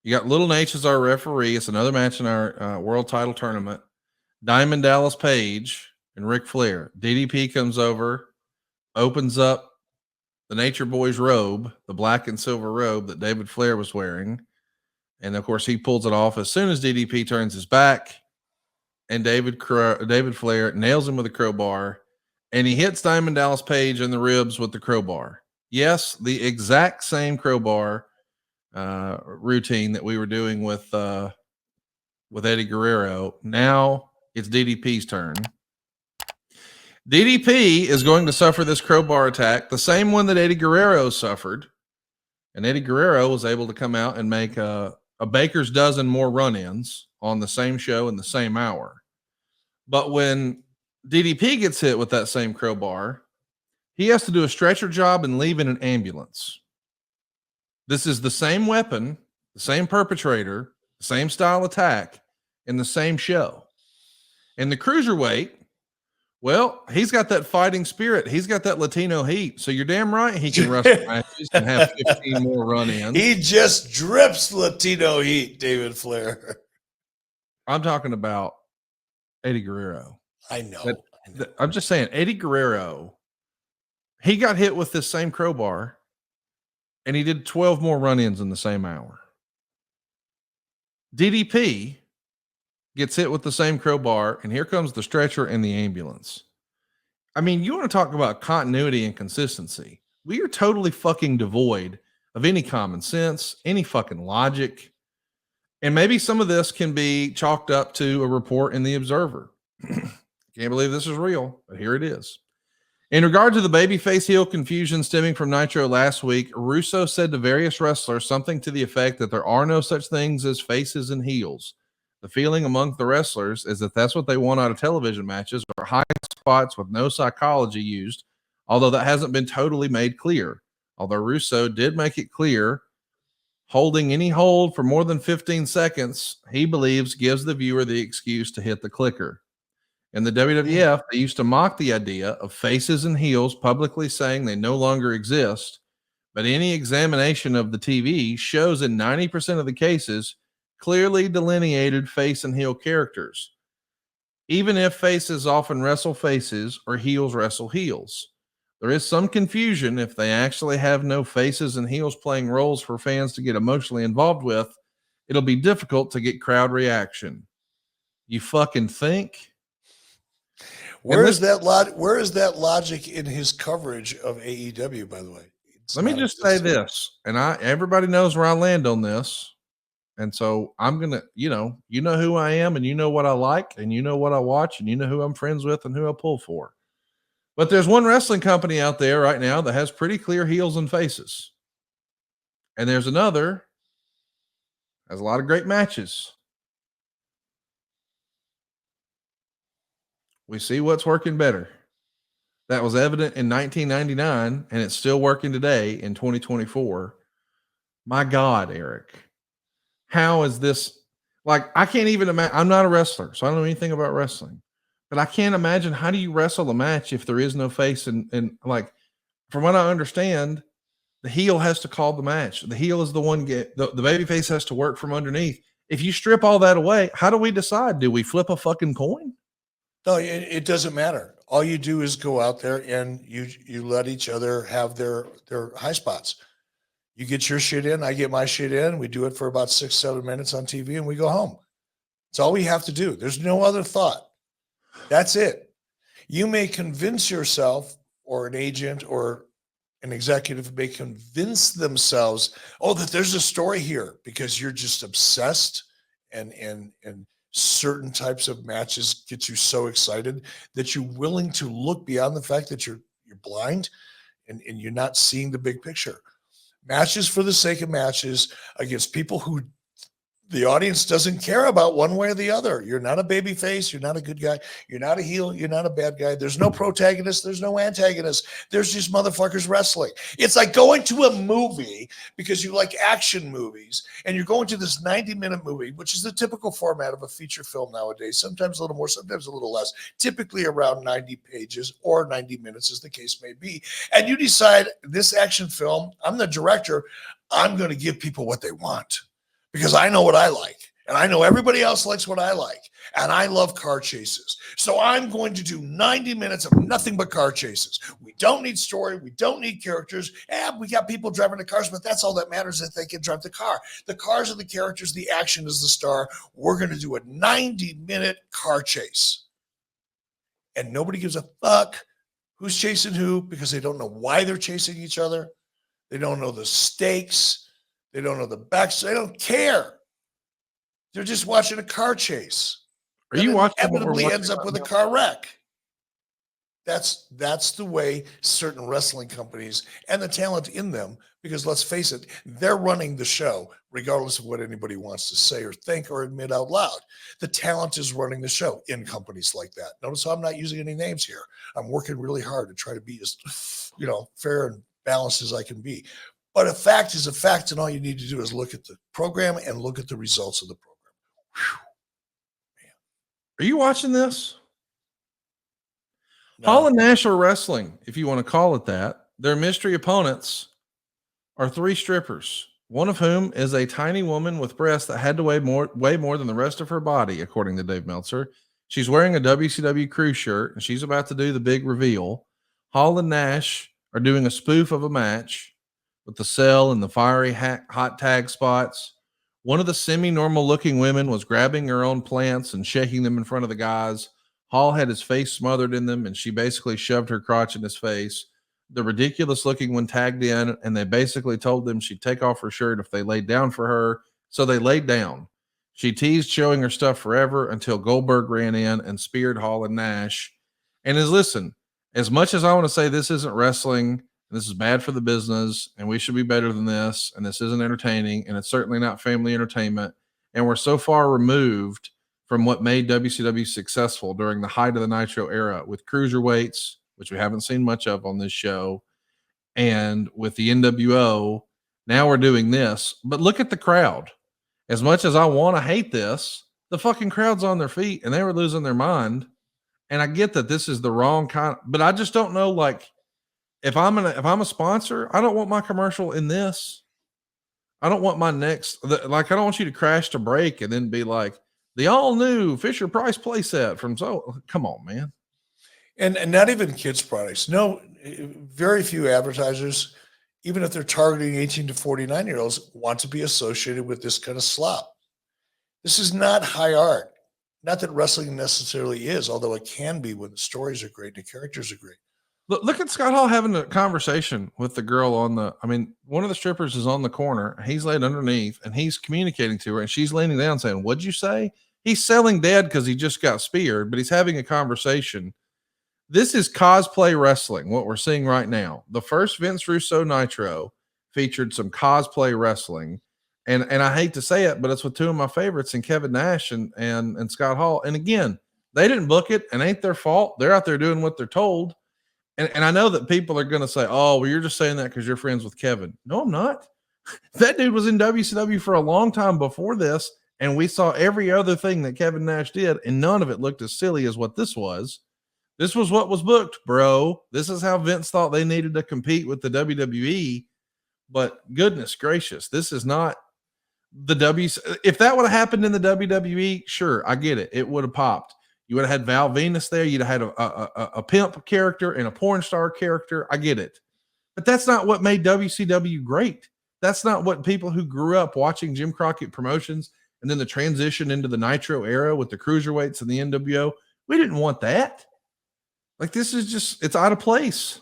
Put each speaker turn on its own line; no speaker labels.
You got Little Nate as our referee. It's another match in our world title tournament. Diamond Dallas Page and Ric Flair. DDP comes over, opens up the Nature Boy's robe, the black and silver robe that David Flair was wearing. And of course, he pulls it off as soon as DDP turns his back. And David Flair nails him with a crowbar. And he hits Diamond Dallas Page in the ribs with the crowbar. Yes, the exact same crowbar routine that we were doing with Eddie Guerrero. Now it's DDP's turn. DDP is going to suffer this crowbar attack, the same one that Eddie Guerrero suffered. And Eddie Guerrero was able to come out and make a baker's dozen more run-ins on the same show in the same hour. But when DDP gets hit with that same crowbar, he has to do a stretcher job and leave in an ambulance. This is the same weapon, the same perpetrator, the same style attack in the same show. And the cruiserweight, well, he's got that fighting spirit. He's got that Latino heat. So you're damn right he can wrestle matches and have 15 more run-ins.
He just drips Latino heat, David Flair.
I'm talking about Eddie Guerrero.
I know.
I'm just saying, Eddie Guerrero, he got hit with this same crowbar, and he did 12 more run-ins in the same hour. DDP gets hit with the same crowbar, and here comes the stretcher and the ambulance. I mean, you want to talk about continuity and consistency. We are totally fucking devoid of any common sense, any fucking logic. And maybe some of this can be chalked up to a report in the Observer. Can't believe this is real, but here it is. In regard to the babyface heel confusion stemming from Nitro last week, Russo said to various wrestlers something to the effect that there are no such things as faces and heels. The feeling among the wrestlers is that that's what they want out of television matches, or high spots with no psychology used, although that hasn't been totally made clear. Although Russo did make it clear, holding any hold for more than 15 seconds, he believes gives the viewer the excuse to hit the clicker. In the WWF, they used to mock the idea of faces and heels, publicly saying they no longer exist, but any examination of the TV shows in 90% of the cases clearly delineated face and heel characters, even if faces often wrestle faces or heels wrestle heels. There is some confusion if they actually have no faces and heels playing roles for fans to get emotionally involved with. It'll be difficult to get crowd reaction. You fucking think?
Where is that logic in his coverage of AEW, by the way?
Let me just say this, and everybody knows where I land on this. And so I'm going to, you know who I am, and you know what I like, and you know what I watch, and you know who I'm friends with and who I pull for. But there's one wrestling company out there right now that has pretty clear heels and faces. And there's another has a lot of great matches. We see what's working better. That was evident in 1999, and it's still working today in 2024. My God, Eric. How is this? Like, I can't even imagine. I'm not a wrestler, so I don't know anything about wrestling. But I can't imagine, how do you wrestle a match if there is no face? And like, from what I understand, the heel has to call the match. The heel is the one the baby face has to work from underneath. If you strip all that away, how do we decide? Do we flip a fucking coin?
No, it doesn't matter. All you do is go out there and you let each other have their high spots. You get your shit in, I get my shit in. We do it for about 6-7 minutes on TV and we go home. It's all we have to do. There's no other thought. That's it. You may convince yourself, or an agent or an executive may convince themselves, that there's a story here, because you're just obsessed and certain types of matches get you so excited that you're willing to look beyond the fact that you're blind and you're not seeing the big picture. Matches for the sake of matches against people who the audience doesn't care about one way or the other. You're not a baby face. You're not a good guy. You're not a heel. You're not a bad guy. There's no protagonist. There's no antagonist. There's just motherfuckers wrestling. It's like going to a movie because you like action movies, and you're going to this 90-minute movie, which is the typical format of a feature film nowadays, sometimes a little more, sometimes a little less, typically around 90 pages or 90 minutes as the case may be. And you decide, this action film, I'm the director, I'm going to give people what they want. because I know what I like. And I know everybody else likes what I like. And I love car chases. So I'm going to do 90 minutes of nothing but car chases. We don't need story. We don't need characters. We got people driving the cars, but that's all that matters, that they can drive the car. The cars are the characters. The action is the star. We're going to do a 90-minute car chase. And nobody gives a fuck who's chasing who, because they don't know why they're chasing each other. They don't know the stakes. They don't know the backstory. They don't care. They're just watching a car chase.
Are you watching?
Inevitably ends up with a car wreck. That's the way certain wrestling companies and the talent in them, because let's face it, they're running the show regardless of what anybody wants to say or think or admit out loud. The talent is running the show in companies like that. Notice how I'm not using any names here. I'm working really hard to try to be as, fair and balanced as I can be. But a fact is a fact, and all you need to do is look at the program and look at the results of the program. Whew.
Are you watching this?
No.
Hall and Nash are wrestling, if you want to call it that. Their mystery opponents are 3 strippers, one of whom is a tiny woman with breasts that had to weigh more than the rest of her body, according to Dave Meltzer. She's wearing a WCW crew shirt, and she's about to do the big reveal. Hall and Nash are doing a spoof of a match with the cell and the fiery hot tag spots. One of the semi-normal looking women was grabbing her own plants and shaking them in front of the guys. Hall had his face smothered in them, and she basically shoved her crotch in his face. The ridiculous looking one tagged in, and they basically told them she'd take off her shirt if they laid down for her. So they laid down. She teased showing her stuff forever until Goldberg ran in and speared Hall and Nash. And listen, as much as I want to say this isn't wrestling, this is bad for the business, and we should be better than this, and this isn't entertaining, and it's certainly not family entertainment, and we're so far removed from what made WCW successful during the height of the Nitro era with cruiserweights, which we haven't seen much of on this show, and with the NWO. Now we're doing this, but look at the crowd. As much as I want to hate this, the fucking crowd's on their feet, and they were losing their mind. And I get that this is the wrong kind, but I just don't know, like, if I'm a sponsor, I don't want my commercial in this. I don't want my I don't want you to crash to break and then be like, the all new Fisher Price playset from come on, man.
And not even kids products. No, very few advertisers, even if they're targeting 18 to 49-year-olds, want to be associated with this kind of slop. This is not high art. Not that wrestling necessarily is, although it can be when the stories are great and the characters are great.
Look at Scott Hall having a conversation with the girl one of the strippers is on the corner. He's laid underneath and he's communicating to her, and she's leaning down saying, "What'd you say?" He's selling dead because he just got speared, but he's having a conversation. This is cosplay wrestling, what we're seeing right now. The first Vince Russo Nitro featured some cosplay wrestling. And I hate to say it, but it's with 2 of my favorites, and Kevin Nash and Scott Hall. And again, they didn't book it, and ain't their fault. They're out there doing what they're told. And I know that people are going to say, "Oh, well, you're just saying that because you're friends with Kevin." No, I'm not. That dude was in WCW for a long time before this, and we saw every other thing that Kevin Nash did, and none of it looked as silly as what this was. This was what was booked, bro. This is how Vince thought they needed to compete with the WWE. But goodness gracious, this is not the If that would have happened in the WWE, sure, I get it. It would have popped. You would have had Val Venus there. You'd have had a pimp character and a porn star character. I get it. But that's not what made WCW great. That's not what people who grew up watching Jim Crockett Promotions and then the transition into the Nitro era with the cruiserweights and the NWO, we didn't want that. Like, this is just, it's out of place.